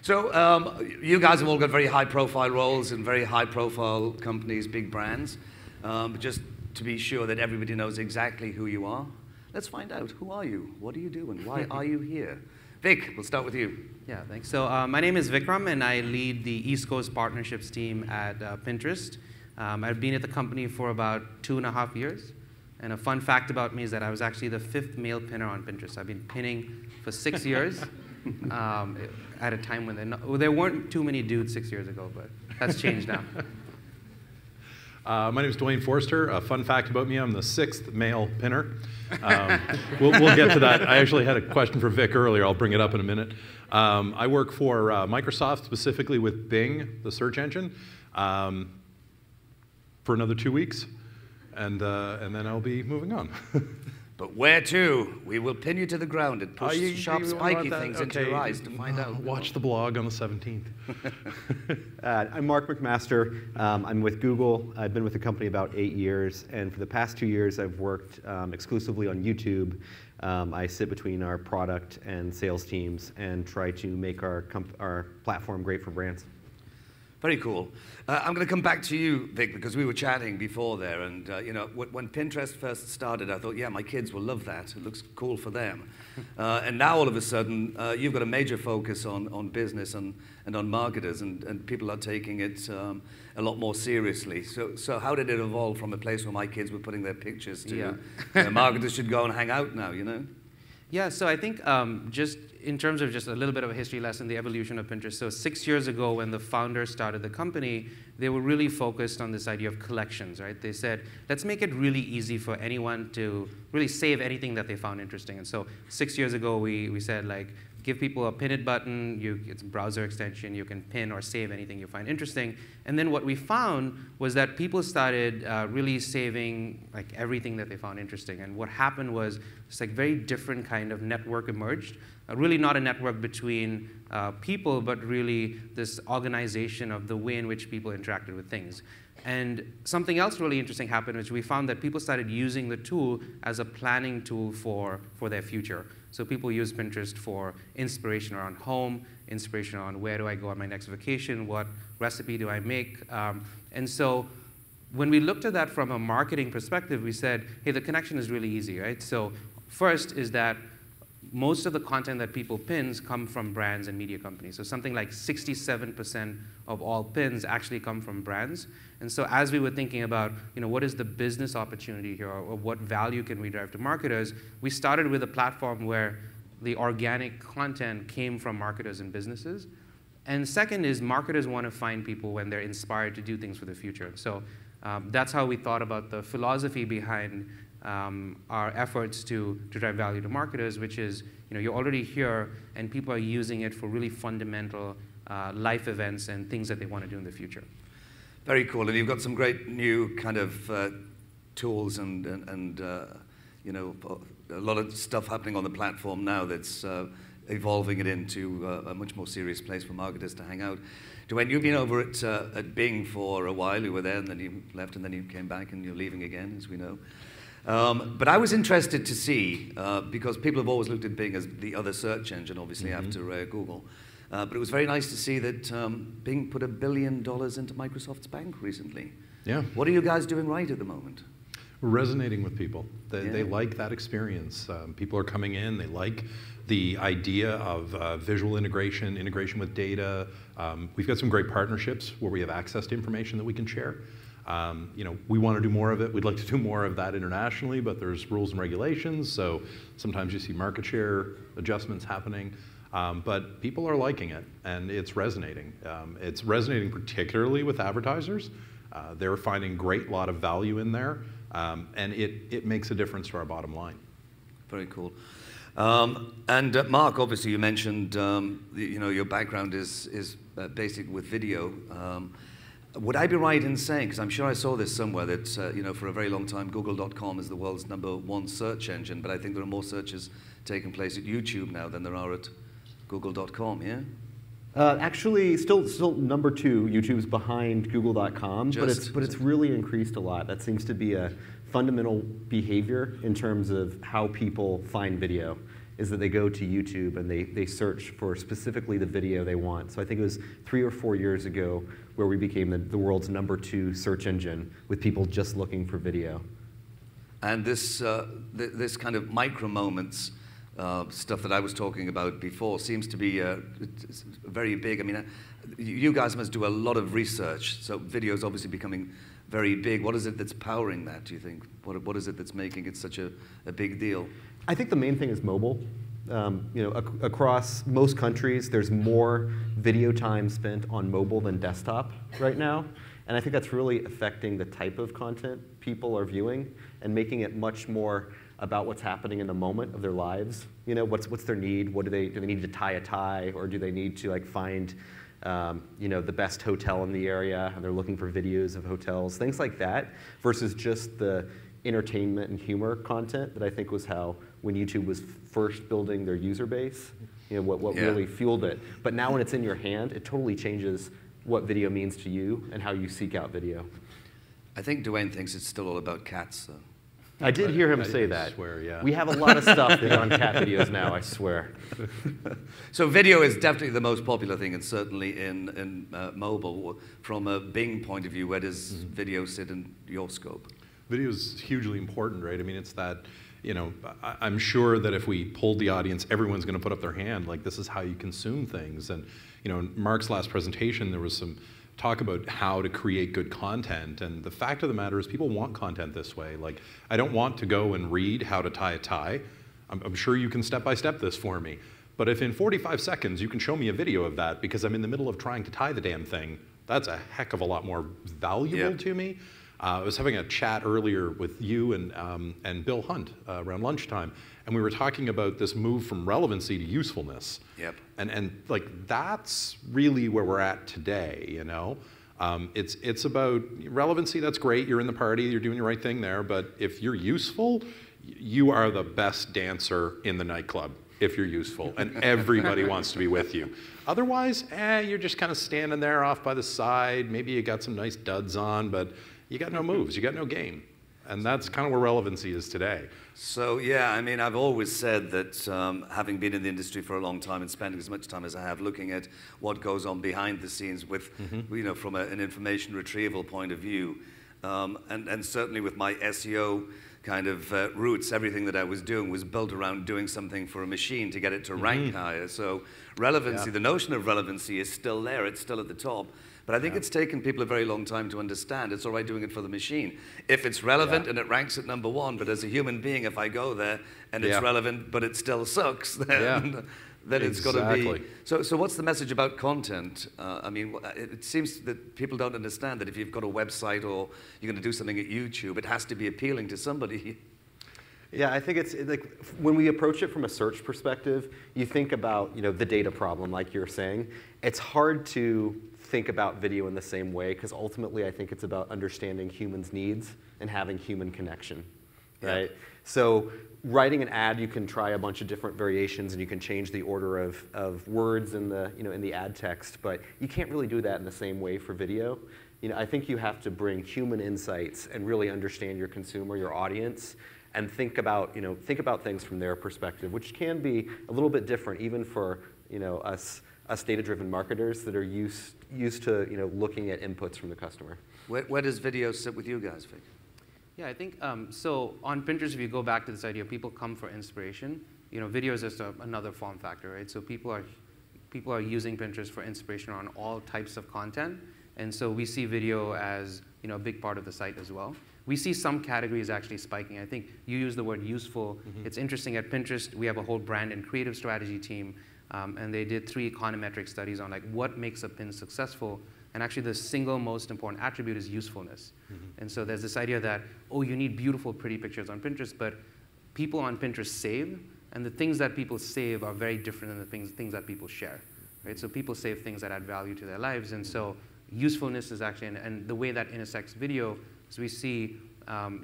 So you guys have all got very high-profile roles in very high-profile companies, big brands. But just to be sure that everybody knows exactly who you are, let's find out. Who are you? What do you do? And why are you here? Vic, we'll start with you. Yeah, thanks. So my name is Vikram, and I lead the East Coast Partnerships team at Pinterest. I've been at the company for about 2.5 years. And a fun fact about me is that I was actually the 5th male pinner on Pinterest. I've been pinning for 6 years at a time when there weren't too many dudes 6 years ago, but that's changed now. My name is Duane Forrester. A fun fact about me, I'm the 6th male pinner. We'll get to that. I actually had a question for Vic earlier. I'll bring it up in a minute. I work for Microsoft, specifically with Bing, the search engine, for another 2 weeks. And then I'll be moving on. But where to? We will pin you to the ground and push sharp, spiky things into your eyes to find out. Watch the blog on the 17th. I'm Mark McMaster. I'm with Google. I've been with the company about 8 years. And for the past 2 years, I've worked exclusively on YouTube. I sit between our product and sales teams and try to make our platform great for brands. Very cool. I'm going to come back to you, Vic, because we were chatting before there, and you know, when Pinterest first started, I thought, yeah, my kids will love that. It looks cool for them. And now all of a sudden, you've got a major focus on business and on marketers, and people are taking it a lot more seriously. So how did it evolve from a place where my kids were putting their pictures to marketers should go and hang out now, you know? Yeah, so I think just in terms of just a little bit of a history lesson, the evolution of Pinterest. So 6 years ago, when the founders started the company, they were really focused on this idea of collections, right? They said, let's make it really easy for anyone to really save anything that they found interesting. And so 6 years ago, we said, like, give people a pin it button. It's a browser extension. You can pin or save anything you find interesting. And then what we found was that people started really saving like everything that they found interesting. And what happened was it's like very different kind of network emerged. Really not a network between people, but really this organization of the way in which people interacted with things. And something else really interesting happened, which we found that people started using the tool as a planning tool for their future. So people use Pinterest for inspiration around home, inspiration on where do I go on my next vacation, what recipe do I make. And so when we looked at that from a marketing perspective, we said, hey, the connection is really easy, right? So first is that most of the content that people pins come from brands and media companies. So something like 67% of all pins actually come from brands. And so as we were thinking about, you know, what is the business opportunity here, or what value can we drive to marketers, we started with a platform where the organic content came from marketers and businesses. And second is marketers want to find people when they're inspired to do things for the future. So that's how we thought about the philosophy behind our efforts to drive value to marketers, which is, you know, you're already here and people are using it for really fundamental life events and things that they want to do in the future. Very cool. And you've got some great new kind of tools and you know, a lot of stuff happening on the platform now that's evolving it into a much more serious place for marketers to hang out. Duane, you've been over at Bing for a while. You were there, and then you left, and then you came back, and you're leaving again, as we know. But I was interested to see, because people have always looked at Bing as the other search engine, obviously, after Google. But it was very nice to see that Bing put $1 billion into Microsoft's bank recently. Yeah. What are you guys doing right at the moment? We're resonating with people. They like that experience. People are coming in. They like the idea of visual integration with data. We've got some great partnerships where we have access to information that we can share. You know, we want to do more of it. We'd like to do more of that internationally, but there's rules and regulations, so sometimes you see market share adjustments happening. But people are liking it, and it's resonating. It's resonating particularly with advertisers. They're finding a lot of value in there, and it makes a difference to our bottom line. Very cool. And Mark, obviously, you mentioned you know, your background is basic with video. Would I be right in saying, because I'm sure I saw this somewhere, that you know, for a very long time, Google.com is the world's #1 search engine, but I think there are more searches taking place at YouTube now than there are at Google.com, yeah? Actually, still number 2. YouTube's behind Google.com, but it's really increased a lot. That seems to be a fundamental behavior in terms of how people find video. is that they go to YouTube and they search for specifically the video they want. So I think it was 3 or 4 years ago where we became the world's #2 search engine with people just looking for video. And this kind of micro moments stuff that I was talking about before seems to be very big. I mean, you guys must do a lot of research. So video is obviously becoming very big. What is it that's powering that, do you think? What is it that's making it such a big deal? I think the main thing is mobile. Across most countries, there's more video time spent on mobile than desktop right now. And I think that's really affecting the type of content people are viewing and making it much more about what's happening in the moment of their lives. What's their need? Do they need to tie a tie, or do they need to find the best hotel in the area, and they're looking for videos of hotels, things like that, versus just the entertainment and humor content that I think was how, when YouTube was first building their user base, what really fueled it. But now when it's in your hand, it totally changes what video means to you and how you seek out video. I think Duane thinks it's still all about cats, though. I did hear him say that. I swear, yeah. We have a lot of stuff that's on cat videos now, I swear. So video is definitely the most popular thing, and certainly in mobile. From a Bing point of view, where does video sit in your scope? Video is hugely important, right? I mean, it's that, I'm sure that if we polled the audience, everyone's going to put up their hand, like, this is how you consume things. And, in Mark's last presentation, there was some talk about how to create good content. And the fact of the matter is people want content this way. Like, I don't want to go and read how to tie a tie. I'm sure you can step-by-step this for me. But if in 45 seconds you can show me a video of that because I'm in the middle of trying to tie the damn thing, that's a heck of a lot more valuable to me. I was having a chat earlier with you and Bill Hunt around lunchtime, and we were talking about this move from relevancy to usefulness. Yep. And that's really where we're at today, It's about relevancy, that's great, you're in the party, you're doing the right thing there, but if you're useful, you are the best dancer in the nightclub if you're useful, and everybody wants to be with you. Otherwise, you're just kind of standing there off by the side, maybe you got some nice duds on, but you got no moves, you got no game. And that's kind of where relevancy is today. So yeah, I mean, I've always said that having been in the industry for a long time and spending as much time as I have looking at what goes on behind the scenes with, from an information retrieval point of view, and certainly with my SEO kind of roots, everything that I was doing was built around doing something for a machine to get it to rank higher. So relevancy, the notion of relevancy is still there, it's still at the top. But I think it's taken people a very long time to understand it's all right doing it for the machine. If it's relevant and it ranks at #1, but as a human being, if I go there and it's relevant, but it still sucks, then it's got to be. So what's the message about content? I mean, it seems that people don't understand that if you've got a website or you're going to do something at YouTube, it has to be appealing to somebody. Yeah, I think it's like when we approach it from a search perspective, you think about the data problem, like you're saying. It's hard to think about video in the same way because ultimately I think it's about understanding humans' needs and having human connection, right? So writing an ad, you can try a bunch of different variations and you can change the order of words in the in the ad text, but you can't really do that in the same way for video. I think you have to bring human insights and really understand your consumer, your audience, and think about things from their perspective, which can be a little bit different even for us data-driven marketers that are used to looking at inputs from the customer. Where does video sit with you guys, Vic? Yeah, I think so. On Pinterest, if you go back to this idea, people come for inspiration. Video is just another form factor, right? So people are using Pinterest for inspiration on all types of content, and so we see video as a big part of the site as well. We see some categories actually spiking. I think you use the word useful. It's interesting at Pinterest, we have a whole brand and creative strategy team. And they did 3 econometric studies on what makes a pin successful. And actually the single most important attribute is usefulness. And so there's this idea that, you need beautiful, pretty pictures on Pinterest, but people on Pinterest save, and the things that people save are very different than the things that people share. Right? So people save things that add value to their lives, and so usefulness is actually, and the way that intersects video is we see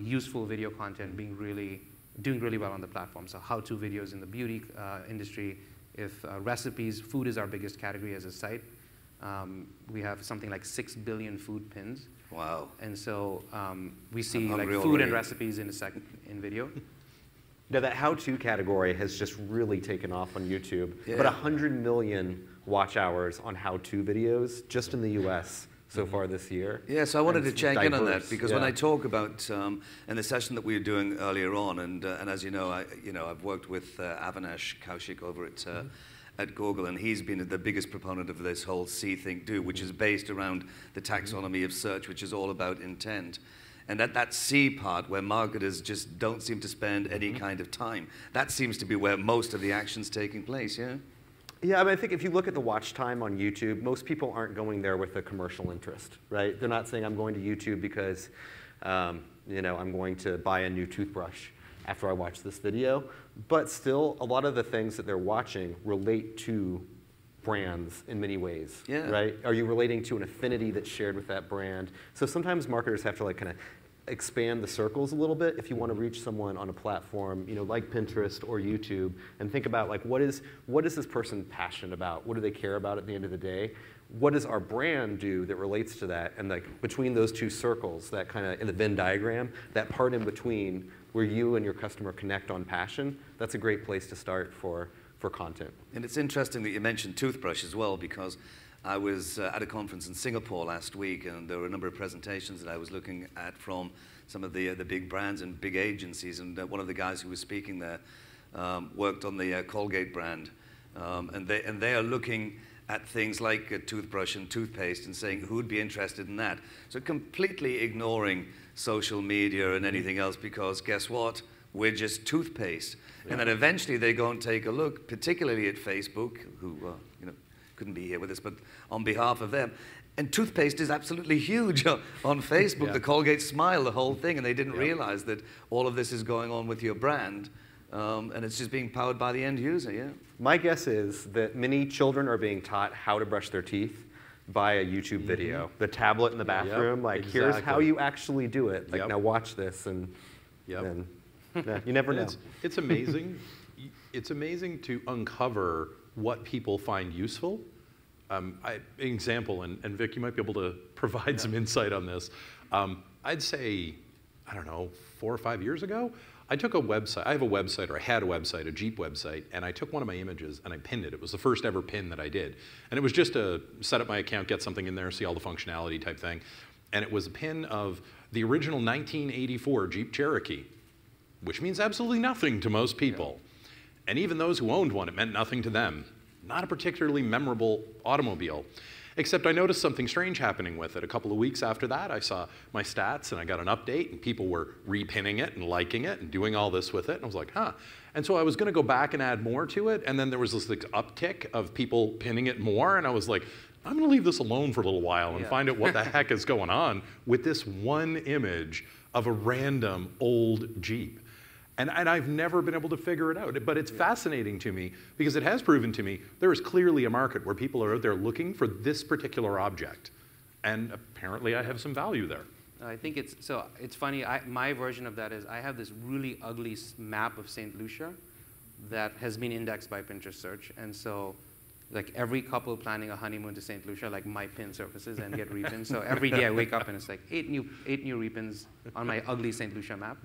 useful video content doing really well on the platform. So how-to videos in the beauty industry. If recipes, food is our biggest category as a site. We have something like 6 billion food pins. Wow. And so we see food already. and recipes intersect in video. Now, that how-to category has just really taken off on YouTube. Yeah. About 100 million watch hours on how-to videos just in the US so far this year. Yeah, so I wanted to check in on that diverse, because when I talk about in the session that we were doing earlier on, and as you know, I've worked with Avinash Kaushik over at Google, and he's been the biggest proponent of this whole see, think, do, which is based around the taxonomy of search, which is all about intent. And that C part, where marketers just don't seem to spend any kind of time, that seems to be where most of the action's taking place, yeah? Yeah, I mean, I think if you look at the watch time on YouTube, most people aren't going there with a commercial interest, right? They're not saying, I'm going to YouTube because I'm going to buy a new toothbrush after I watch this video. But still, a lot of the things that they're watching relate to brands in many ways, right? Are you relating to an affinity that's shared with that brand? So sometimes marketers have to like kind of expand the circles a little bit if you want to reach someone on a platform, like Pinterest or YouTube, and think about like what is this person passionate about? What do they care about at the end of the day? What does our brand do that relates to that? And like between those two circles, that kind of in the Venn diagram, that part in between where you and your customer connect on passion, that's a great place to start for content. And it's interesting that you mentioned toothbrush as well, because I was at a conference in Singapore last week, and there were a number of presentations that I was looking at from some of the big brands and big agencies, and one of the guys who was speaking there worked on the Colgate brand, and they are looking at things like a toothbrush and toothpaste and saying who would be interested in that. So completely ignoring social media and anything else, because guess what? We're just toothpaste. Yeah. And then eventually they go and take a look, particularly at Facebook, who couldn't be here with us, but on behalf of them. And toothpaste is absolutely huge on Facebook. The Colgate Smile, the whole thing, and they didn't realize that all of this is going on with your brand, and it's just being powered by the end user, My guess is that many children are being taught how to brush their teeth by a YouTube video. The tablet in the bathroom, here's how you actually do it. Like, now watch this, and then you never know. It's amazing. It's amazing to uncover what people find useful. Example, and Vic, you might be able to provide some insight on this. I'd say, I don't know, 4 or 5 years ago, I took a website. I have a website, or I had a website, a Jeep website, and I took one of my images and I pinned it. It was the first ever pin that I did. And it was just to set up my account, get something in there, see all the functionality type thing. And it was a pin of the original 1984 Jeep Cherokee, which means absolutely nothing to most people. And even those who owned one, it meant nothing to them. Not a particularly memorable automobile. Except I noticed something strange happening with it. A couple of weeks after that, I saw my stats and I got an update, and people were repinning it and liking it and doing all this with it. And I was like, huh. And so I was going to go back and add more to it, and then there was this like, uptick of people pinning it more, and I was like, I'm going to leave this alone for a little while and find out what the heck is going on with this one image of a random old Jeep. And I've never been able to figure it out. But it's fascinating to me because it has proven to me there is clearly a market where people are out there looking for this particular object. And apparently I have some value there. I think it's funny. My version of that is I have this really ugly map of St. Lucia that has been indexed by Pinterest search. And so like every couple planning a honeymoon to St. Lucia, like my pin surfaces and get repinned. So every day I wake up and it's like eight new repins on my ugly St. Lucia map.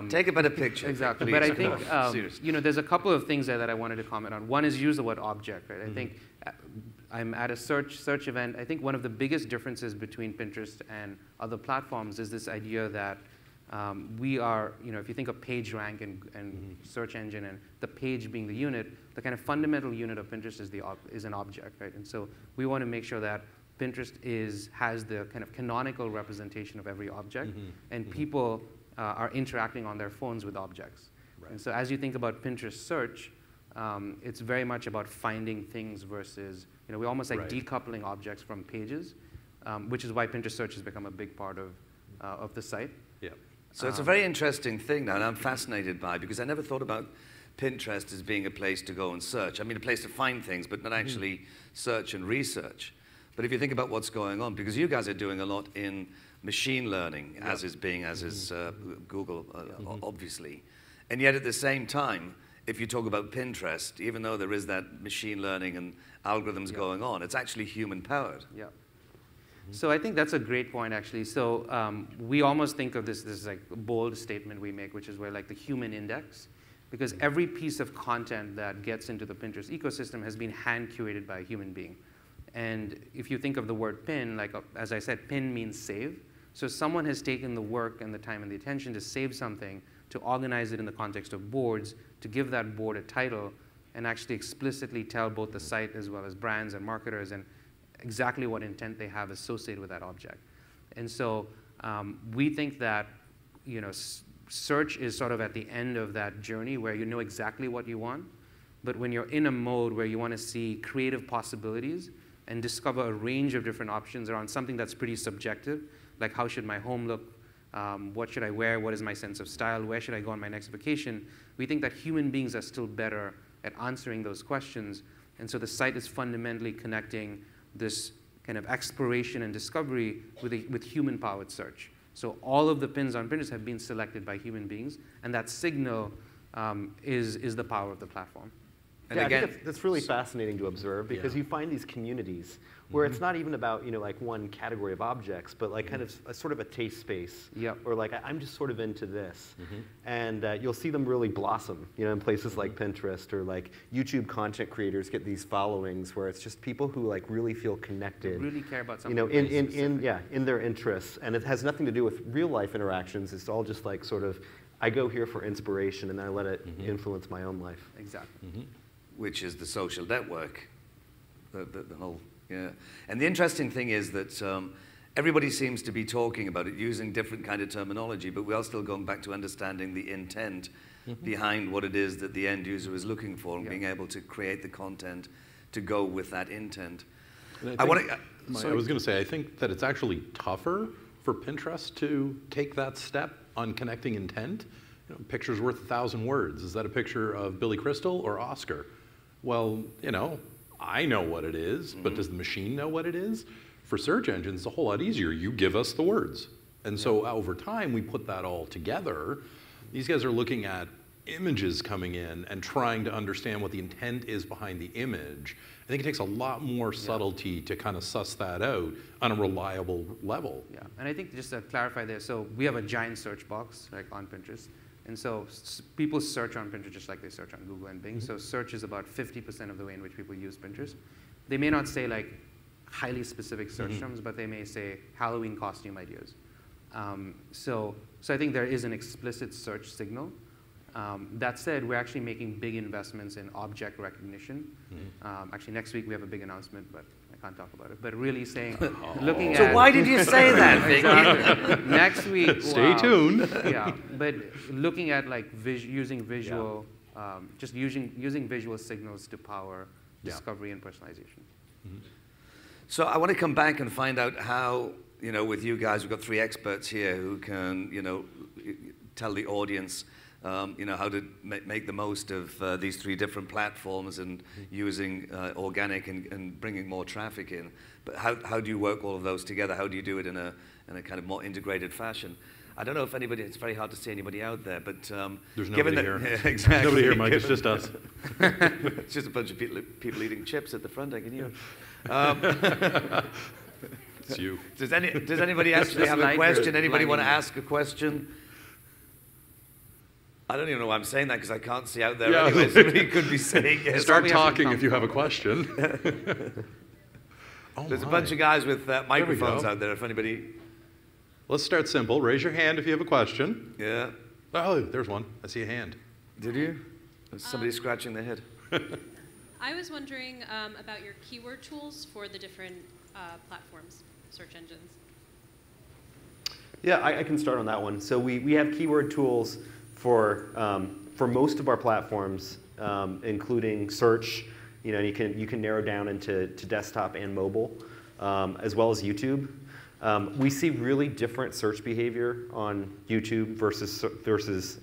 Take a better picture. Exactly. But I think there's a couple of things there that I wanted to comment on. One is use the word object, right? I think I'm at a search event. I think one of the biggest differences between Pinterest and other platforms is this idea that we are, if you think of page rank and search engine and the page being the unit, the kind of fundamental unit of Pinterest is an object, right? And so we want to make sure that Pinterest has the kind of canonical representation of every object, and people are interacting on their phones with objects. Right. And so as you think about Pinterest search, it's very much about finding things versus, we almost like decoupling objects from pages, which is why Pinterest search has become a big part of the site. Yeah. So it's a very interesting thing now, and I'm fascinated by it because I never thought about Pinterest as being a place to go and search. I mean, a place to find things, but not actually search and research. But if you think about what's going on, because you guys are doing a lot in machine learning, as is Google, obviously. And yet at the same time, if you talk about Pinterest, even though there is that machine learning and algorithms going on, it's actually human-powered. Yeah. So I think that's a great point, actually. So we almost think of this like a bold statement we make, which is where like the human index, because every piece of content that gets into the Pinterest ecosystem has been hand curated by a human being. And if you think of the word pin, like as I said, pin means save. So someone has taken the work and the time and the attention to save something, to organize it in the context of boards, to give that board a title, and actually explicitly tell both the site as well as brands and marketers and exactly what intent they have associated with that object. And so we think that search is sort of at the end of that journey where you know exactly what you want, but when you're in a mode where you want to see creative possibilities and discover a range of different options around something that's pretty subjective, like how should my home look, what should I wear, what is my sense of style, where should I go on my next vacation, we think that human beings are still better at answering those questions. And so the site is fundamentally connecting this kind of exploration and discovery with human-powered search. So all of the pins on Pinterest have been selected by human beings, and that signal is the power of the platform. And yeah, again, I think that's really fascinating to observe, because you find these communities where it's not even about like one category of objects, but like kind of sort of a taste space, or like I'm just sort of into this, and you'll see them really blossom, in places like Pinterest, or like YouTube content creators get these followings where it's just people who like really feel connected, really care about something, in their interests, and it has nothing to do with real life interactions. It's all just like sort of I go here for inspiration, and then I let it influence my own life. Exactly. Which is the social network, the whole, And the interesting thing is that everybody seems to be talking about it using different kind of terminology, but we are still going back to understanding the intent behind what it is that the end user is looking for, and being able to create the content to go with that intent. I was going to say, I think that it's actually tougher for Pinterest to take that step on connecting intent. Picture's worth 1,000 words. Is that a picture of Billy Crystal or Oscar? Well, I know what it is, but does the machine know what it is? For search engines, it's a whole lot easier. You give us the words. And so over time, we put that all together. These guys are looking at images coming in and trying to understand what the intent is behind the image. I think it takes a lot more subtlety to kind of suss that out on a reliable level. Yeah, and I think just to clarify there, so we have a giant search box on Pinterest. And so people search on Pinterest just like they search on Google and Bing. So search is about 50% of the way in which people use Pinterest. They may not say like highly specific search terms, but they may say Halloween costume ideas. So I think there is an explicit search signal. That said, we're actually making big investments in object recognition. Actually, next week we have a big announcement, but I can't talk about it. But really saying, looking at... So why did you say that, exactly. Next week... Stay tuned. But looking at like using visual, just using visual signals to power discovery and personalization. So I want to come back and find out how, with you guys, we've got 3 experts here who can, tell the audience how to make the most of these 3 different platforms and using organic and bringing more traffic in. But how do you work all of those together? How do you do it in a kind of more integrated fashion? I don't know if anybody, it's very hard to see anybody out there, but there's nobody here. Yeah, exactly. Nobody here, Mike, it's just us. It's just a bunch of people eating chips at the front, I can hear. It's you. Does anybody actually have a question? Anybody want to ask a question? I don't even know why I'm saying that, because I can't see out there anyway. Somebody could be saying yes. Start talking if you have a question. There's a bunch of guys with microphones out there, if anybody... Let's start simple. Raise your hand if you have a question. Yeah. Oh, there's one. I see a hand. Did you? There's somebody scratching their head. I was wondering about your keyword tools for the different platforms, search engines. Yeah, I can start on that one. So we have keyword tools for most of our platforms, including search. You can narrow down into desktop and mobile, as well as YouTube. We see really different search behavior on YouTube versus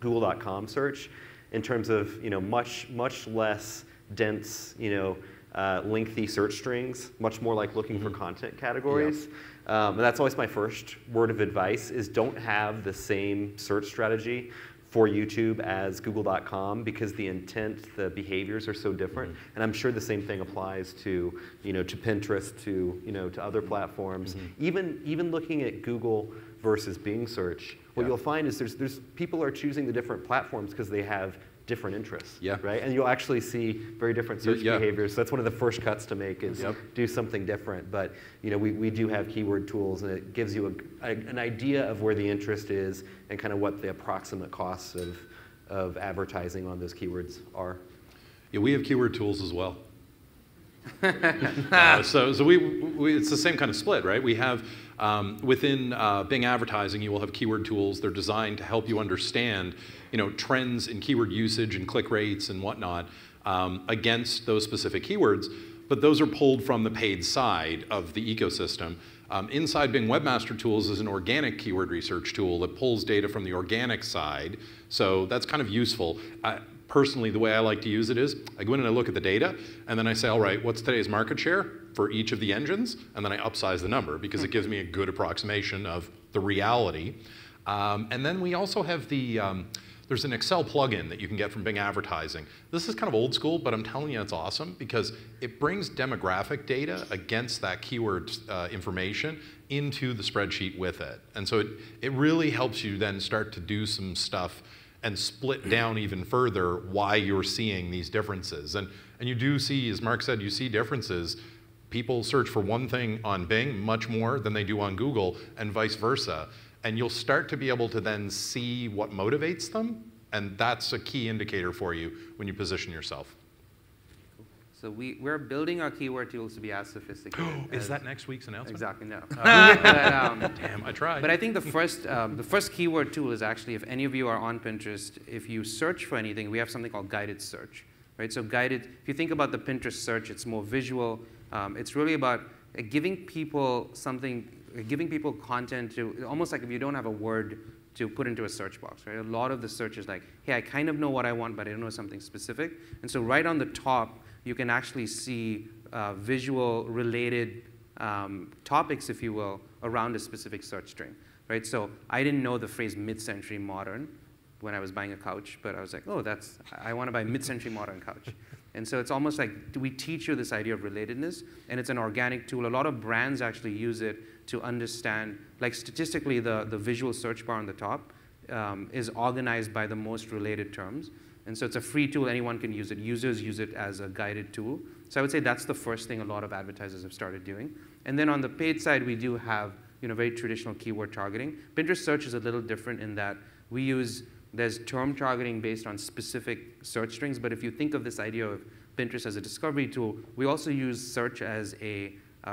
Google.com search, in terms of much less dense lengthy search strings, much more like looking for content categories. And that's always my first word of advice: is don't have the same search strategy for YouTube as google.com because the intent, the behaviors are so different. And I'm sure the same thing applies to, to Pinterest, to other platforms. Even looking at Google versus Bing search, what you'll find is there's people are choosing the different platforms because they have different interests, right? And you'll actually see very different search behaviors. So that's one of the first cuts to make is do something different. But we do have keyword tools, and it gives you an idea of where the interest is and kind of what the approximate costs of advertising on those keywords are. Yeah, we have keyword tools as well. So it's the same kind of split, right? We have within Bing advertising, you will have keyword tools. They're designed to help you understand, trends in keyword usage and click rates and whatnot against those specific keywords. But those are pulled from the paid side of the ecosystem. Inside Bing Webmaster Tools is an organic keyword research tool that pulls data from the organic side. So that's kind of useful. Personally, the way I like to use it is I go in and I look at the data, and then I say, all right, what's today's market share for each of the engines? And then I upsize the number because it gives me a good approximation of the reality. And then we also have there's an Excel plugin that you can get from Bing Advertising. This is kind of old school, but I'm telling you it's awesome because it brings demographic data against that keyword information into the spreadsheet with it. And so it really helps you then start to do some stuff and split down even further why you're seeing these differences. And you do see, as Mark said, you see differences. People search for one thing on Bing much more than they do on Google, and vice versa. And you'll start to be able to then see what motivates them, and that's a key indicator for you when you position yourself. So we're building our keyword tools to be as sophisticated. Is that next week's announcement? Exactly, no. Damn, I tried. But I think the first keyword tool is actually, if any of you are on Pinterest, if you search for anything, we have something called guided search, right? So guided, if you think about the Pinterest search, it's more visual. It's really about giving people content to, almost like if you don't have a word to put into a search box, right? A lot of the search is like, hey, I kind of know what I want, but I don't know something specific. And so right on the top, you can actually see visual related topics, if you will, around a specific search string, right? So I didn't know the phrase mid-century modern when I was buying a couch, but I was like, oh, I want to buy mid-century modern couch. And so it's almost like we teach you this idea of relatedness, and it's an organic tool. A lot of brands actually use it to understand, like statistically, the visual search bar on the top is organized by the most related terms. And so it's a free tool, anyone can use it. Users use it as a guided tool. So I would say that's the first thing a lot of advertisers have started doing. And then on the paid side, we do have very traditional keyword targeting. Pinterest search is a little different in that there's term targeting based on specific search strings, but if you think of this idea of Pinterest as a discovery tool, we also use search as a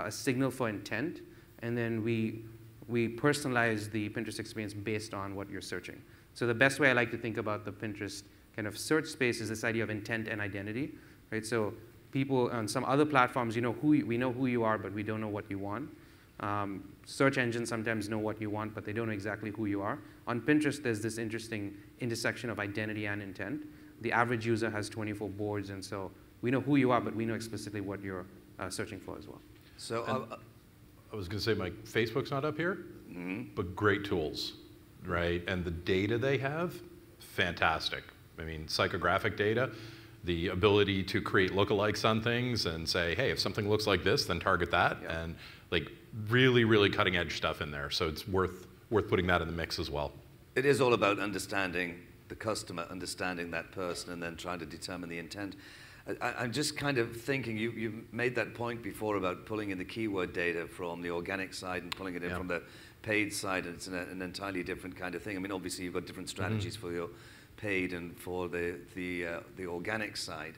signal for intent, and then we personalize the Pinterest experience based on what you're searching. So the best way I like to think about the Pinterest kind of search space is this idea of intent and identity, right? So people on some other platforms, we know who you are, but we don't know what you want. Search engines sometimes know what you want, but they don't know exactly who you are. On Pinterest, there's this interesting intersection of identity and intent. The average user has 24 boards, and so we know who you are, but we know explicitly what you're searching for as well. So I was going to say, Mike, Facebook's not up here, but great tools, right? And the data they have, fantastic. I mean, psychographic data, the ability to create lookalikes on things and say, hey, if something looks like this, then target that. Yeah. And like really, really cutting edge stuff in there. So it's worth putting that in the mix as well. It is all about understanding the customer, understanding that person, and then trying to determine the intent. I'm just kind of thinking, you made that point before about pulling in the keyword data from the organic side and pulling it in from the paid side, and it's an entirely different kind of thing. I mean, obviously you've got different strategies for your paid and for the organic side.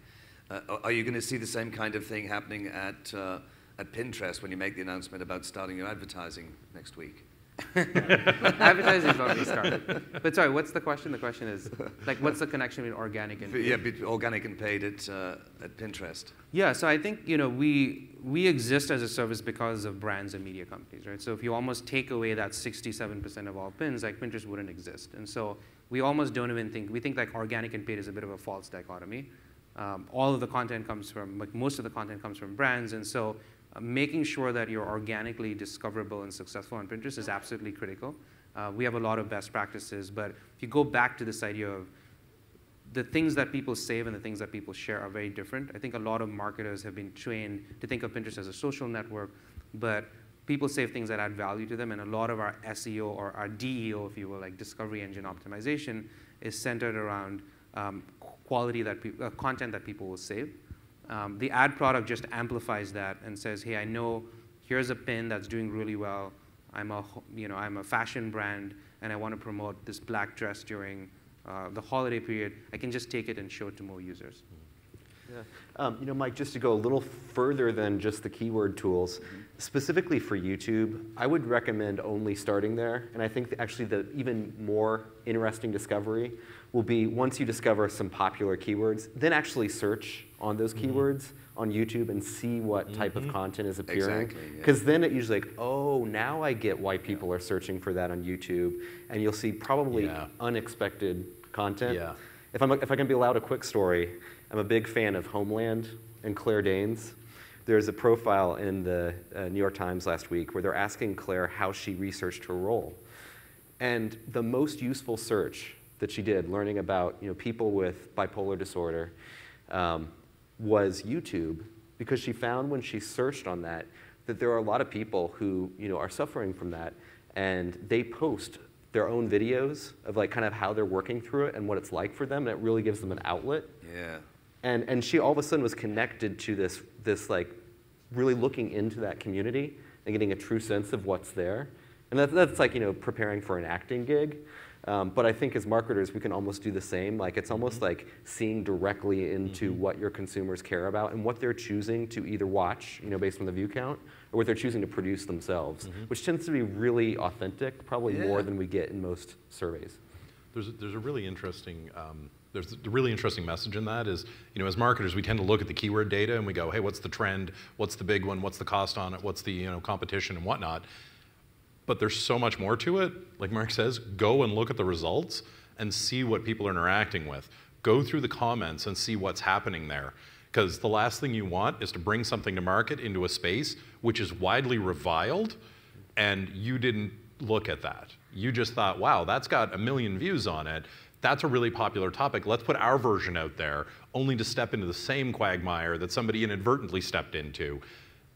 Are you going to see the same kind of thing happening at Pinterest when you make the announcement about starting your advertising next week? Advertising's already started. But sorry, what's the question? The question is, like, what's the connection between organic and paid? Yeah, organic and paid at Pinterest. Yeah, so I think we exist as a service because of brands and media companies, right? So if you almost take away that 67% of all pins, like Pinterest wouldn't exist. And so we almost don't even think, we think like organic and paid is a bit of a false dichotomy. All of the content comes from, like most of the content comes from brands, and so making sure that you're organically discoverable and successful on Pinterest is absolutely critical. We have a lot of best practices, but if you go back to this idea of the things that people save and the things that people share are very different. I think a lot of marketers have been trained to think of Pinterest as a social network, but people save things that add value to them, and a lot of our SEO or our DEO, if you will, like discovery engine optimization, is centered around quality that content that people will save. The ad product just amplifies that and says, hey, I know here's a pin that's doing really well. I'm a fashion brand, and I want to promote this black dress during the holiday period. I can just take it and show it to more users. Yeah. Mike, just to go a little further than just the keyword tools, specifically for YouTube, I would recommend only starting there. And I think actually the even more interesting discovery will be once you discover some popular keywords, then actually search on those keywords on YouTube and see what type of content is appearing. Because then it usually like, oh, now I get why people are searching for that on YouTube. And you'll see probably unexpected content. Yeah. If I can be allowed a quick story, I'm a big fan of Homeland and Claire Danes. There's a profile in the New York Times last week where they're asking Claire how she researched her role. And the most useful search that she did, learning about people with bipolar disorder, was YouTube, because she found when she searched on that there are a lot of people who are suffering from that, and they post their own videos of like kind of how they're working through it and what it's like for them, and it really gives them an outlet. Yeah. And she all of a sudden was connected to this like really looking into that community and getting a true sense of what's there. And that's like preparing for an acting gig. But I think as marketers, we can almost do the same. Like it's almost like seeing directly into what your consumers care about and what they're choosing to either watch, based on the view count, or what they're choosing to produce themselves, which tends to be really authentic, probably more than we get in most surveys. There's a really interesting there's a really interesting message in that is, as marketers, we tend to look at the keyword data and we go, hey, what's the trend? What's the big one? What's the cost on it? What's the competition and whatnot? But there's so much more to it. Like Mark says, go and look at the results and see what people are interacting with. Go through the comments and see what's happening there. Because the last thing you want is to bring something to market into a space which is widely reviled, and you didn't look at that. You just thought, wow, that's got 1 million views on it. That's a really popular topic. Let's put our version out there, only to step into the same quagmire that somebody inadvertently stepped into.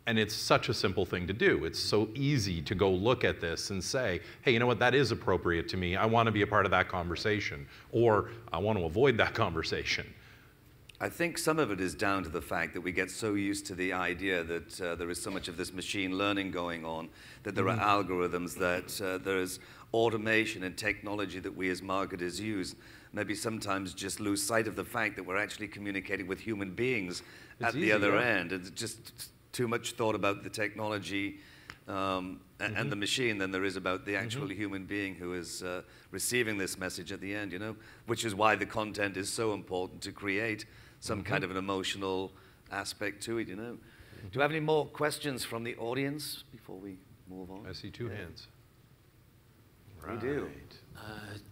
And it's such a simple thing to do. It's so easy to go look at this and say, hey, you know what, that is appropriate to me. I want to be a part of that conversation. Or I want to avoid that conversation. I think some of it is down to the fact that we get so used to the idea that there is so much of this machine learning going on, that there are algorithms, that there is automation and technology that we as marketers use. Maybe sometimes just lose sight of the fact that we're actually communicating with human beings at the other end. It's just too much thought about the technology and the machine than there is about the actual human being who is receiving this message at the end, which is why the content is so important to create some kind of an emotional aspect to it, Do you have any more questions from the audience before we move on? I see 2 hands. We do.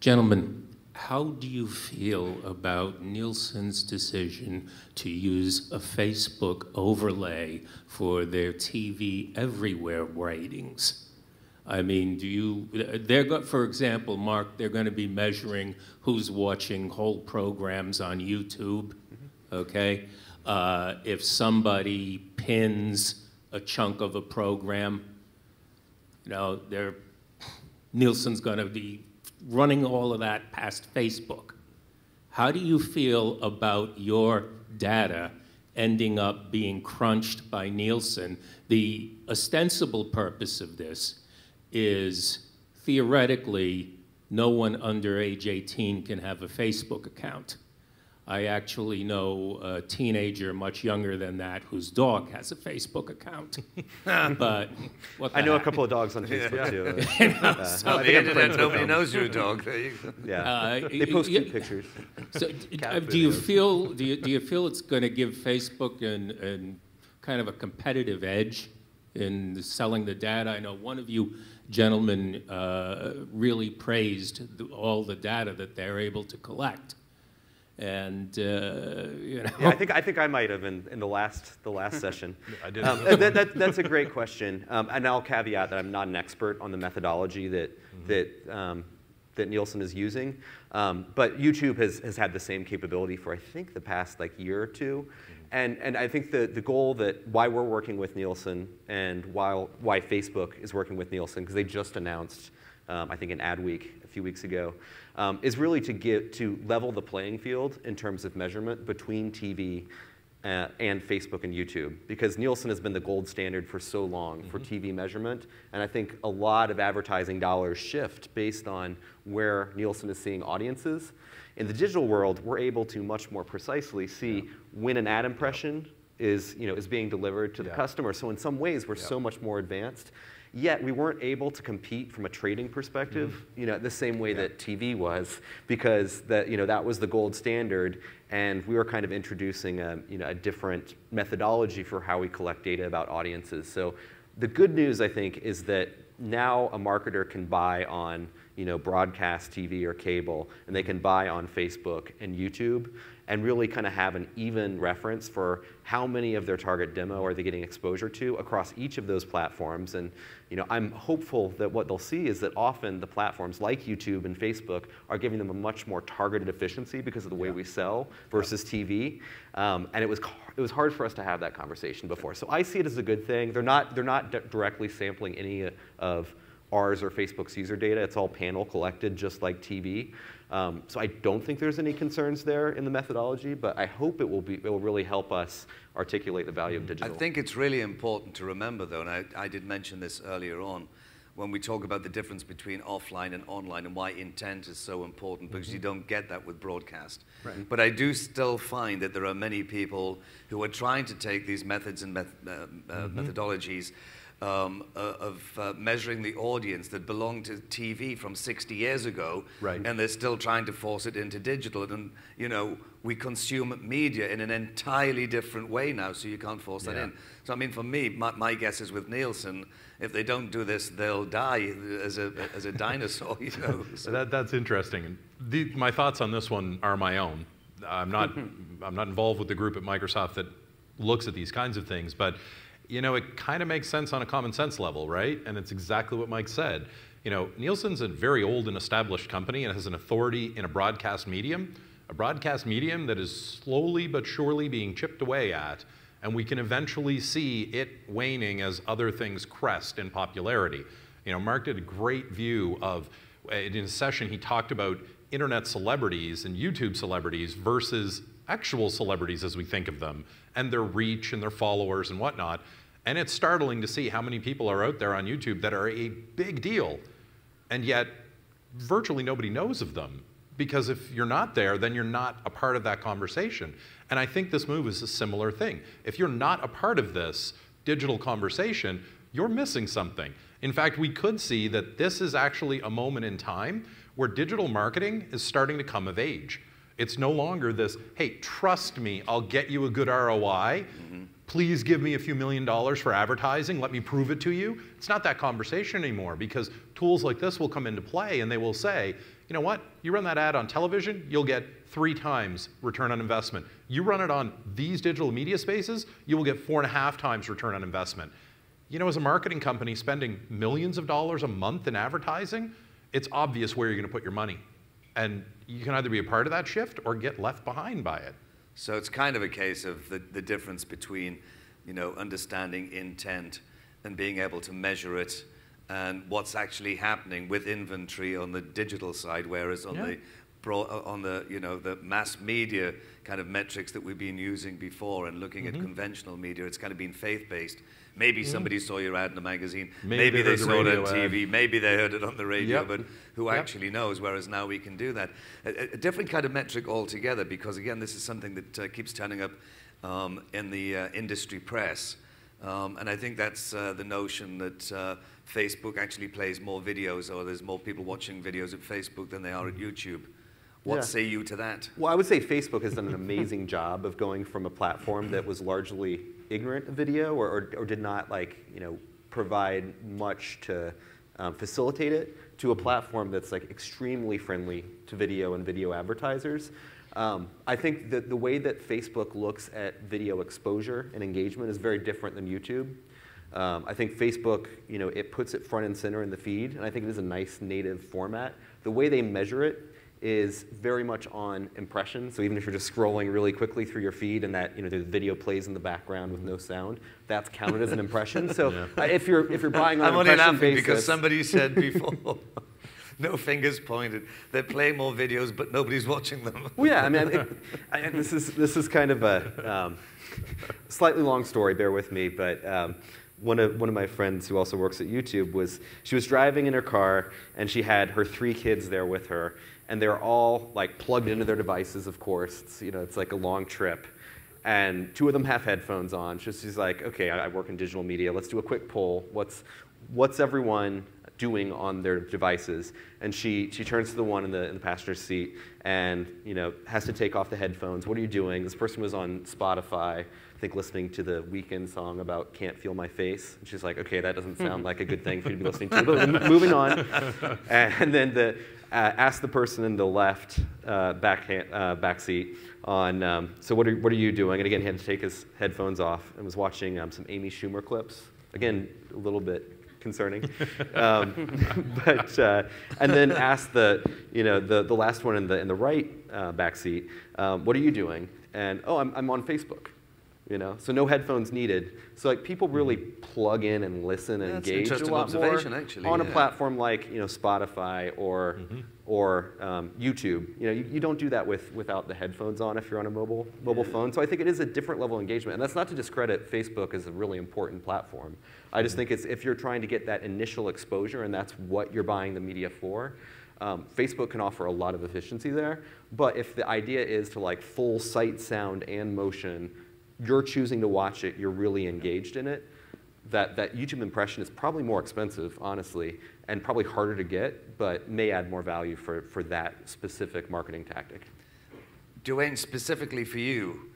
Gentlemen, how do you feel about Nielsen's decision to use a Facebook overlay for their TV everywhere ratings? I mean, for example, Mark, they're going to be measuring who's watching whole programs on YouTube, okay? If somebody pins a chunk of a program, Nielsen's going to be running all of that past Facebook. How do you feel about your data ending up being crunched by Nielsen? The ostensible purpose of this is theoretically no one under age 18 can have a Facebook account. I actually know a teenager much younger than that whose dog has a Facebook account. But what the I know heck? a couple of dogs on Facebook too. On the internet, nobody knows your dog. There you go. Yeah, they post cute pictures. So, do you feel it's going to give Facebook an kind of a competitive edge in selling the data? I know one of you gentlemen really praised all the data that they're able to collect. And Yeah, I think I might have in the last session. I did. That's a great question, and I'll caveat that I'm not an expert on the methodology that that Nielsen is using. But YouTube has had the same capability for, I think, the past year or two. And I think the goal why we're working with Nielsen and why Facebook is working with Nielsen, because they just announced, I think in Adweek a few weeks ago, is really to level the playing field in terms of measurement between TV and Facebook and YouTube, because Nielsen has been the gold standard for so long for TV measurement, and I think a lot of advertising dollars shift based on where Nielsen is seeing audiences. In the digital world, we're able to much more precisely see when an ad impression is being delivered to the customer. So in some ways, we're so much more advanced. Yet we weren't able to compete from a trading perspective, the same way that TV was, because that was the gold standard, and we were kind of introducing a different methodology for how we collect data about audiences. So the good news, I think, is that now a marketer can buy on broadcast TV or cable, and they can buy on Facebook and YouTube, and really kind of have an even reference for how many of their target demo are they getting exposure to across each of those platforms. And I'm hopeful that what they'll see is that often the platforms like YouTube and Facebook are giving them a much more targeted efficiency because of the way we sell versus TV. And it was hard for us to have that conversation before. So I see it as a good thing. They're not directly sampling any of ours or Facebook's user data. It's all panel collected, just like TV. So I don't think there's any concerns there in the methodology, but I hope it will really help us articulate the value of digital. I think it's really important to remember, though, and I did mention this earlier on, when we talk about the difference between offline and online and why intent is so important, because you don't get that with broadcast. Right. But I do still find that there are many people who are trying to take these methods and methodologies of measuring the audience that belonged to TV from 60 years ago, and they're still trying to force it into digital. And we consume media in an entirely different way now, so you can't force that in. So I mean, for me, my guess is with Nielsen, if they don't do this, they'll die as a dinosaur. So that's interesting. My thoughts on this one are my own. I'm not involved with the group at Microsoft that looks at these kinds of things, but it kind of makes sense on a common sense level, right? And it's exactly what Mike said. Nielsen's a very old and established company and has an authority in a broadcast medium that is slowly but surely being chipped away at, and we can eventually see it waning as other things crest in popularity. Mark did a great view of, in a session, he talked about internet celebrities and YouTube celebrities versus actual celebrities as we think of them, and their reach and their followers and whatnot. And it's startling to see how many people are out there on YouTube that are a big deal, and yet virtually nobody knows of them. Because if you're not there, then you're not a part of that conversation. And I think this move is a similar thing. If you're not a part of this digital conversation, you're missing something. In fact, we could see that this is actually a moment in time where digital marketing is starting to come of age. It's no longer this, hey, trust me, I'll get you a good ROI. Please give me a few $1 million for advertising. Let me prove it to you. It's not that conversation anymore, because tools like this will come into play and they will say, you know what, you run that ad on television, you'll get 3 times return on investment. You run it on these digital media spaces, you will get 4.5 times return on investment. As a marketing company spending millions of dollars a month in advertising, it's obvious where you're going to put your money. And you can either be a part of that shift or get left behind by it. So it's kind of a case of the difference between, understanding intent and being able to measure it, and what's actually happening with inventory on the digital side, whereas on the mass media kind of metrics that we've been using before and looking at conventional media, it's kind of been faith-based. Maybe somebody saw your ad in a magazine, maybe they saw it on TV, maybe they heard it on the radio, but who actually knows, whereas now we can do that. A different kind of metric altogether, because again, this is something that keeps turning up in the industry press. And I think that's the notion that Facebook actually plays more videos, or there's more people watching videos at Facebook than they are at YouTube. What say you to that? Well, I would say Facebook has done an amazing job of going from a platform that was largely ignorant of video, or did not provide much to facilitate it, to a platform that's extremely friendly to video and video advertisers. I think that the way that Facebook looks at video exposure and engagement is very different than YouTube. I think Facebook, it puts it front and center in the feed, and I think it is a nice native format. The way they measure it is very much on impressions. So even if you're just scrolling really quickly through your feed and that the video plays in the background with no sound, that's counted as an impression. So if you're buying on I'm an only impression laughing basis, because somebody said before, no fingers pointed. They're playing more videos, but nobody's watching them. Well, yeah, I mean, this is kind of a slightly long story. Bear with me, but. One of my friends who also works at YouTube she was driving in her car and she had her 3 kids there with her, and they're all like plugged into their devices, of course. It's like a long trip, and 2 of them have headphones on. She's like, okay, I work in digital media. Let's do a quick poll. What's everyone doing on their devices? And she turns to the one in the passenger seat and has to take off the headphones. What are you doing? This person was on Spotify, I think listening to the Weeknd song about Can't Feel My Face. And she's like, okay, that doesn't sound like a good thing for you to be listening to. But moving on. And then ask the person in the left back seat on, so what are you doing? And again, he had to take his headphones off and was watching some Amy Schumer clips. Again, a little bit concerning. And then ask the last one in the right back seat, what are you doing? And, oh, I'm on Facebook. So no headphones needed. So like people really plug in and listen and engage a lot more actually, on a platform like Spotify or YouTube. You don't do that without the headphones on if you're on a mobile phone. So I think it is a different level of engagement, and that's not to discredit Facebook as a really important platform. I just think it's if you're trying to get that initial exposure and that's what you're buying the media for. Facebook can offer a lot of efficiency there, but if the idea is to like full sight, sound, and motion, you're choosing to watch it, you're really engaged in it, that YouTube impression is probably more expensive, honestly, and probably harder to get, but may add more value for that specific marketing tactic. Duane, specifically for you,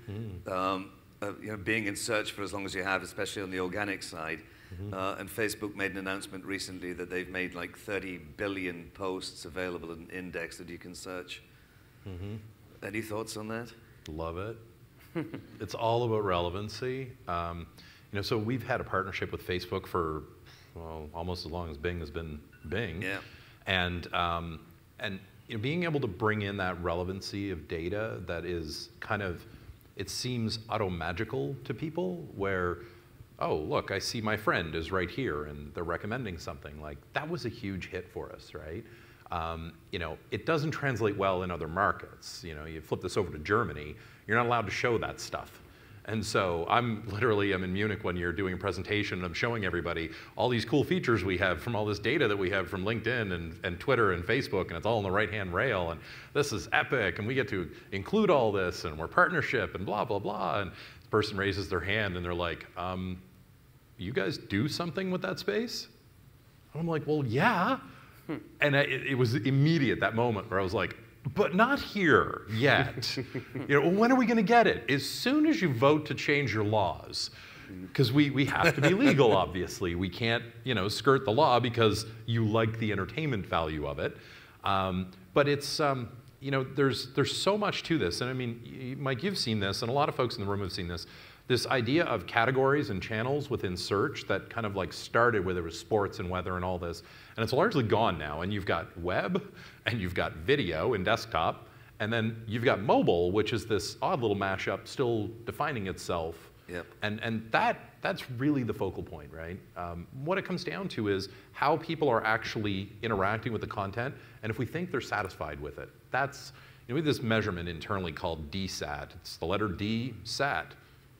being in search for as long as you have, especially on the organic side, and Facebook made an announcement recently that they've made like 30 billion posts available in index that you can search. Any thoughts on that? Love it. It's all about relevancy. So we've had a partnership with Facebook for almost as long as Bing has been Bing. Yeah. And being able to bring in that relevancy of data that is kind of, it seems auto-magical to people where, oh, look, I see my friend is right here and they're recommending something. Like, that was a huge hit for us, right? It doesn't translate well in other markets. You flip this over to Germany, you're not allowed to show that stuff. And so I'm in Munich one year doing a presentation and I'm showing everybody all these cool features we have from all this data that we have from LinkedIn and Twitter and Facebook, and it's all on the right-hand rail, and this is epic, and we get to include all this, and we're partnership, and blah, blah, blah. And the person raises their hand and they're like, you guys do something with that space? And I'm like, well, yeah. And it was immediate, that moment, where I was like, but not here yet. When are we going to get it? As soon as you vote to change your laws, because we have to be legal, obviously. We can't, skirt the law because you like the entertainment value of it. But it's, there's so much to this. And I mean, Mike, you've seen this, and a lot of folks in the room have seen this. This idea of categories and channels within search that kind of like started where there was sports and weather and all this, and it's largely gone now. And you've got web, and you've got video and desktop, and then you've got mobile, which is this odd little mashup still defining itself. Yep. And that's really the focal point, right? What it comes down to is how people are actually interacting with the content, and if we think they're satisfied with it. That's, we have this measurement internally called DSAT. It's the letter D, SAT.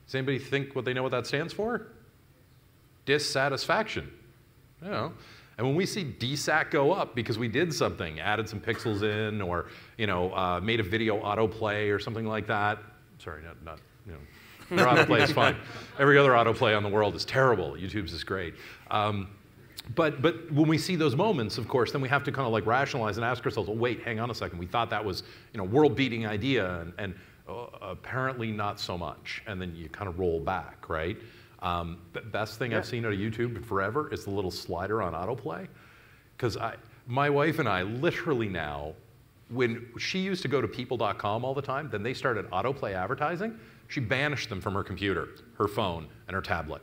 Does anybody think they know what that stands for? Dissatisfaction. And when we see DSAT go up because we did something, added some pixels in, or made a video autoplay or something like that. Sorry, not their autoplay is fine. Every other autoplay on the world is terrible. YouTube's is great. But when we see those moments, of course, then we have to kind of like rationalize and ask ourselves, well, wait, hang on a second. We thought that was world-beating idea, and apparently not so much, and then you kind of roll back, right? The best thing I've seen out of YouTube forever is the little slider on autoplay, because my wife and I literally now, when she used to go to people.com all the time, then they started autoplay advertising, she banished them from her computer, her phone, and her tablet,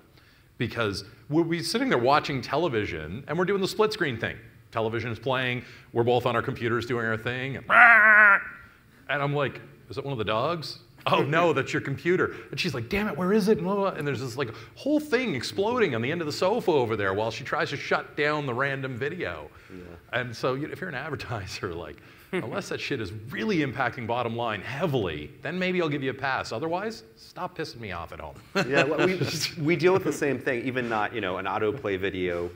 because we'll be sitting there watching television, and we're doing the split screen thing. Television is playing, we're both on our computers doing our thing, and I'm like, is it one of the dogs? Oh no, that's your computer. And she's like, damn it, where is it? And there's this like whole thing exploding on the end of the sofa over there while she tries to shut down the random video. Yeah. And so if you're an advertiser, like, unless that shit is really impacting bottom line heavily, then maybe I'll give you a pass. Otherwise, stop pissing me off at home. Yeah, well, we deal with the same thing, even not an autoplay video,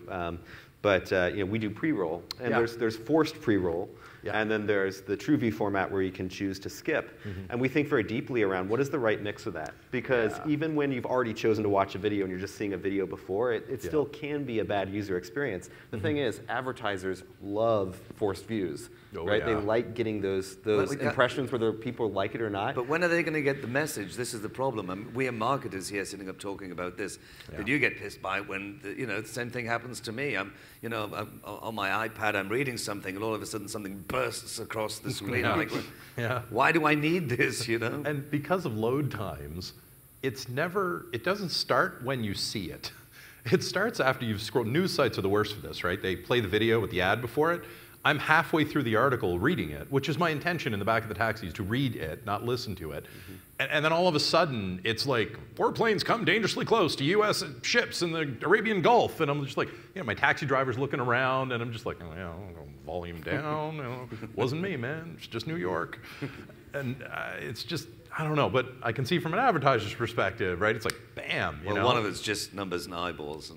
but we do pre-roll, and there's forced pre-roll. Yeah. And then there's the TrueView format where you can choose to skip. And we think very deeply around what is the right mix of that. Because even when you've already chosen to watch a video and you're just seeing a video before, it still can be a bad user experience. The thing is, advertisers love forced views. Right? They like getting those impressions whether people like it or not. But when are they going to get the message? This is the problem. We are marketers here sitting up talking about this. But you get pissed by it when the same thing happens to me. I'm on my iPad, I'm reading something, and all of a sudden something bursts across the screen. I'm like, why do I need this? And because of load times, it doesn't start when you see it. It starts after you've scrolled. News sites are the worst for this, right? They play the video with the ad before it. I'm halfway through the article reading it, which is my intention in the back of the taxi, is to read it, not listen to it. And then all of a sudden, it's like, warplanes come dangerously close to U.S. ships in the Arabian Gulf. And I'm just like, my taxi driver's looking around, and I'm just like, volume down. Wasn't me, man. It's just New York. And it's just, I don't know. But I can see from an advertiser's perspective, right? It's like, bam. Well, one of it's just numbers and eyeballs.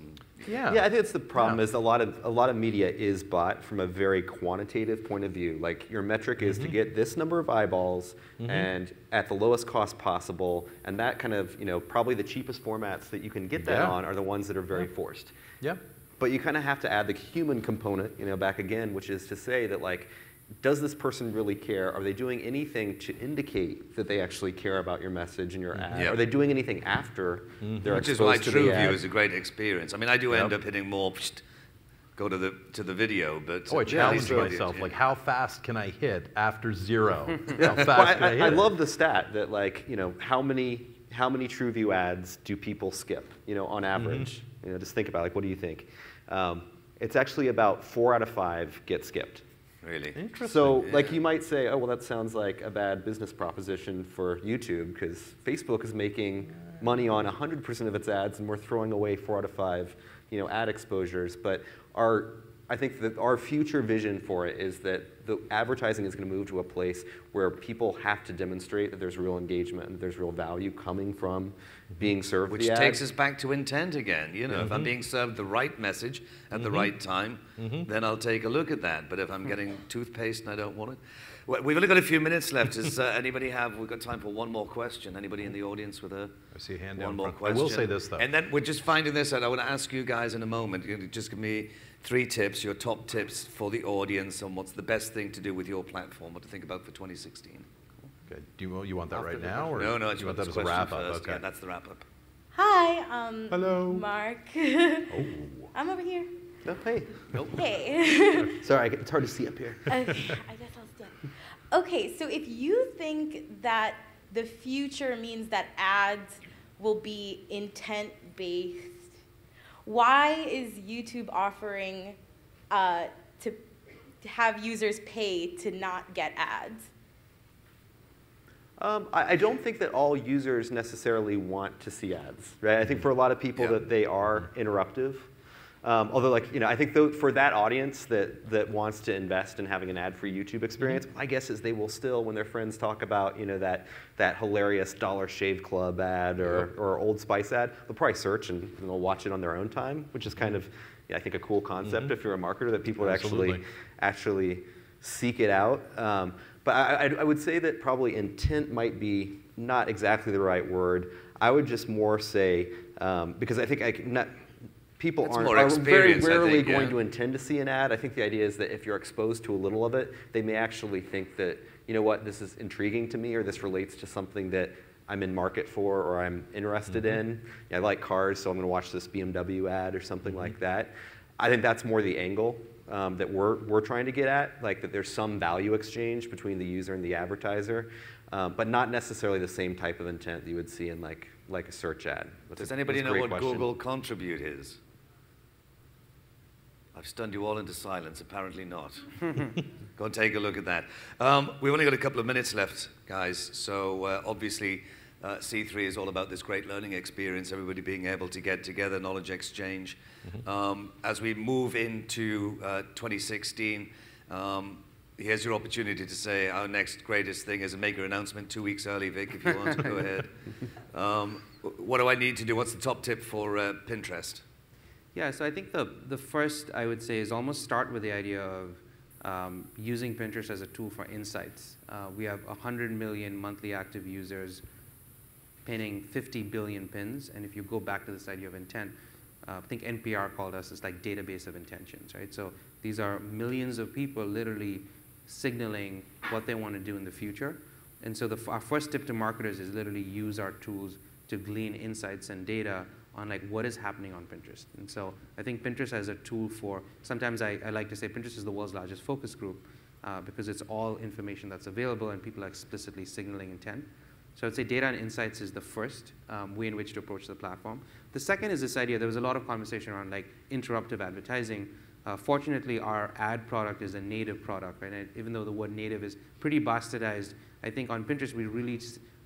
Yeah, I think it's the problem is a lot of media is bought from a very quantitative point of view. Like your metric is to get this number of eyeballs and at the lowest cost possible, and that kind of probably the cheapest formats that you can get that on are the ones that are very forced. Yeah. But you kind of have to add the human component, back again, which is to say that like, does this person really care? Are they doing anything to indicate that they actually care about your message and your ad? Are they doing anything after they're exposed to the ad? Which is why TrueView is a great experience. I mean, I do end up hitting more, go to the video, but... I challenge myself, like how fast can I hit after 0? How fast can I hit I love the stat that like, how many TrueView ads do people skip, on average? Just think about it, like, what do you think? It's actually about 4 out of 5 get skipped. Really? Interesting. So, like, you might say, oh, well, that sounds like a bad business proposition for YouTube because Facebook is making money on 100% of its ads, and we're throwing away 4 out of 5, ad exposures. But I think that our future vision for it is that the advertising is going to move to a place where people have to demonstrate that there's real engagement and there's real value coming from being served Which takes us back to intent again. If I'm being served the right message at the right time, then I'll take a look at that. But if I'm getting toothpaste and I don't want it, well, we've only got a few minutes left. Does anybody we've got time for one more question. Anybody in the audience with I see a hand down one more front. question? I will say this, though. And then we're just finding this out. I want to ask you guys in a moment. You just give me 3 tips, your top tips for the audience on what's the best thing to do with your platform, what to think about for 2016. Okay. Do you want that right now? Or No, do you want that as a wrap-up? Okay. Yeah, that's the wrap-up. Hi, hello, Mark. I'm over here. No, hey. Nope. Hey. Sorry, it's hard to see up here. Okay, I guess I'll stand. Okay, so if you think that the future means that ads will be intent-based, why is YouTube offering to have users pay to not get ads? I don't think that all users necessarily want to see ads, right? I think for a lot of people that they are interruptive. Although, I think for that audience that wants to invest in having an ad-free YouTube experience, my guess is they will still, when their friends talk about, that hilarious Dollar Shave Club ad or Old Spice ad, they'll probably search and they'll watch it on their own time, which is kind of, I think, a cool concept if you're a marketer, that people would actually seek it out. But I would say that probably intent might be not exactly the right word. I would just more say, because I think people are very rarely going to intend to see an ad. I think the idea is that if you're exposed to a little of it, they may actually think that, this is intriguing to me, or this relates to something that I'm in market for or I'm interested in. I like cars, so I'm going to watch this BMW ad or something like that. I think that's more the angle that we're trying to get at, like that there's some value exchange between the user and the advertiser, but not necessarily the same type of intent that you would see in like like a search ad? Does anybody know what Google Contribute is? I've stunned you all into silence. Apparently not. Go and take a look at that. We've only got a couple of minutes left, guys. So obviously, C3 is all about this great learning experience, everybody being able to get together, knowledge exchange. As we move into 2016, here's your opportunity to say our next greatest thing is a maker announcement 2 weeks early, Vic, if you want to go ahead. What do I need to do? What's the top tip for Pinterest? Yeah, so I think the first I would say is almost start with the idea of using Pinterest as a tool for insights. We have 100 million monthly active users pinning 50 billion pins, and if you go back to this idea of intent, I think NPR called us this like database of intentions, right? So these are millions of people literally signaling what they want to do in the future. And so our first tip to marketers is literally use our tools to glean insights and data on like what is happening on Pinterest. And so I think Pinterest as a tool for, sometimes I like to say Pinterest is the world's largest focus group because it's all information that's available and people are explicitly signaling intent. So I'd say data and insights is the first way in which to approach the platform. The second is this idea, there was a lot of conversation around like interruptive advertising. Fortunately, our ad product is a native product, right? And even though the word native is pretty bastardized, I think on Pinterest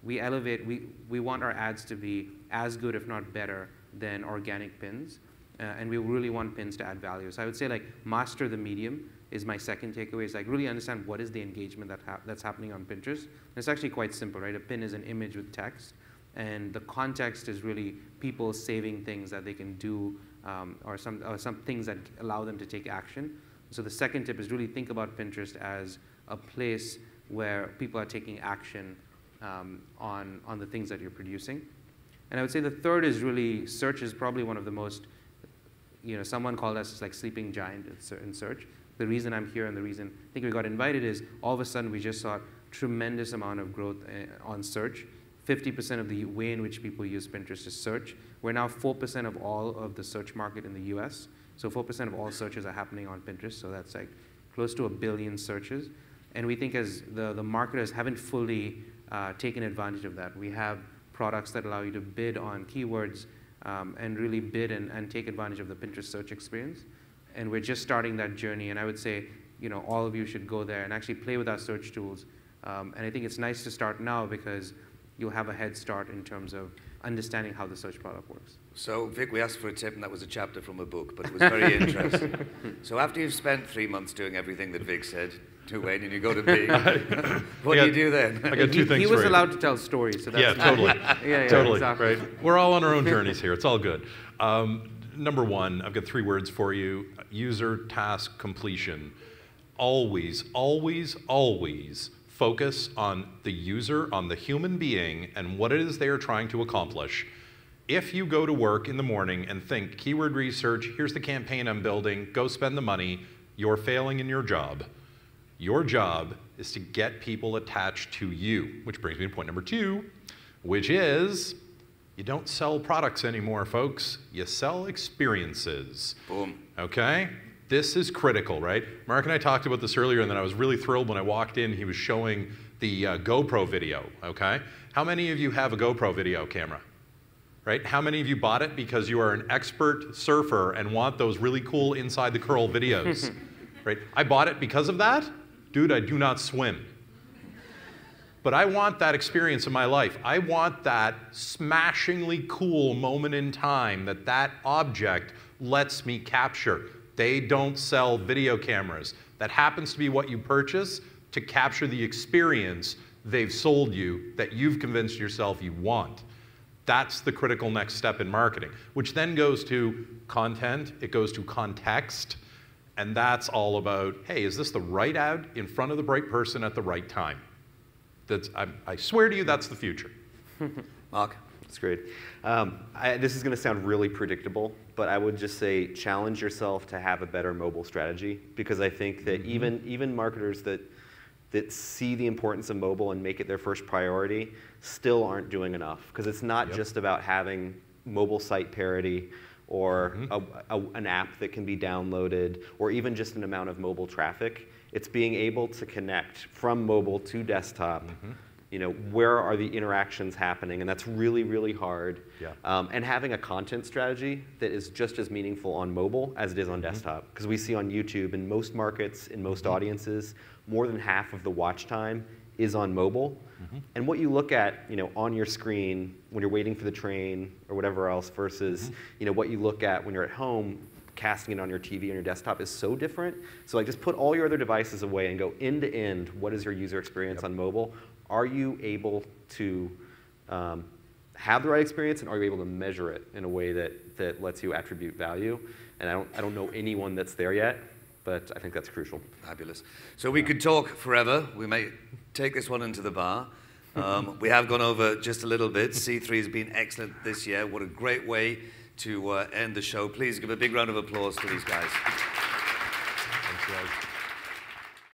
we elevate, we want our ads to be as good, if not better, than organic pins. And we really want pins to add value. So I would say like master the medium is my second takeaway, is like really understand what is the engagement that's happening on Pinterest. And it's actually quite simple, right? A pin is an image with text. And the context is really people saving things that they can do or some things that allow them to take action. So the second tip is really think about Pinterest as a place where people are taking action on the things that you're producing. And I would say the third is really search is probably one of the most, someone called us like sleeping giant in search. The reason I'm here and the reason I think we got invited is all of a sudden we just saw tremendous amount of growth on search. 50% of the way in which people use Pinterest is search. We're now 4% of all of the search market in the US. So 4% of all searches are happening on Pinterest. So that's like close to 1 billion searches. And we think as the marketers haven't fully taken advantage of that. We have products that allow you to bid on keywords and really bid and take advantage of the Pinterest search experience. And we're just starting that journey. And I would say, all of you should go there and actually play with our search tools. And I think it's nice to start now because you'll have a head start in terms of understanding how the search product works. So, Vic, we asked for a tip, and that was a chapter from a book, but it was very interesting. So after you've spent 3 months doing everything that Vic said, Duane, and you go to B, what do you do then? I got two things for you. He was allowed to tell stories, so that's totally. yeah, totally, exactly. right? We're all on our own journeys here. It's all good. Number one, I've got 3 words for you. User task completion. Always, always, always focus on the user, on the human being, and what it is they are trying to accomplish. If you go to work in the morning and think, keyword research, here's the campaign I'm building, go spend the money, you're failing in your job. Your job is to get people attached to you, which brings me to point number 2, which is you don't sell products anymore, folks. You sell experiences. Boom. Okay? This is critical, right? Mark and I talked about this earlier, and then I was really thrilled when I walked in. He was showing the GoPro video, okay? How many of you have a GoPro video camera? Right? How many of you bought it because you are an expert surfer and want those really cool inside the curl videos? Right? I bought it because of that. Dude, I do not swim. But I want that experience in my life. I want that smashingly cool moment in time that object lets me capture. They don't sell video cameras. That happens to be what you purchase to capture the experience they've sold you that you've convinced yourself you want. That's the critical next step in marketing, which then goes to content, it goes to context, and that's all about, hey, is this the right ad in front of the right person at the right time? I swear to you, that's the future. Mark? That's great. This is going to sound really predictable, but I would just say challenge yourself to have a better mobile strategy, because I think that even marketers that see the importance of mobile and make it their first priority still aren't doing enough, because it's not just about having mobile site parity or an app that can be downloaded or even just an amount of mobile traffic. It's being able to connect from mobile to desktop where are the interactions happening, and that's really, really hard. Yeah. And having a content strategy that is just as meaningful on mobile as it is on desktop. Because we see on YouTube, in most markets, in most audiences, more than half of the watch time is on mobile. And what you look at on your screen when you're waiting for the train or whatever else versus what you look at when you're at home, casting it on your TV and your desktop is so different. So just put all your other devices away and go end to end. What is your user experience on mobile? Are you able to have the right experience, and are you able to measure it in a way that lets you attribute value? And I don't know anyone that's there yet, but I think that's crucial. Fabulous. So we could talk forever. We may take this one into the bar. We have gone over just a little bit. C3 has been excellent this year. What a great way to end the show. Please give a big round of applause to these guys. Thanks, guys.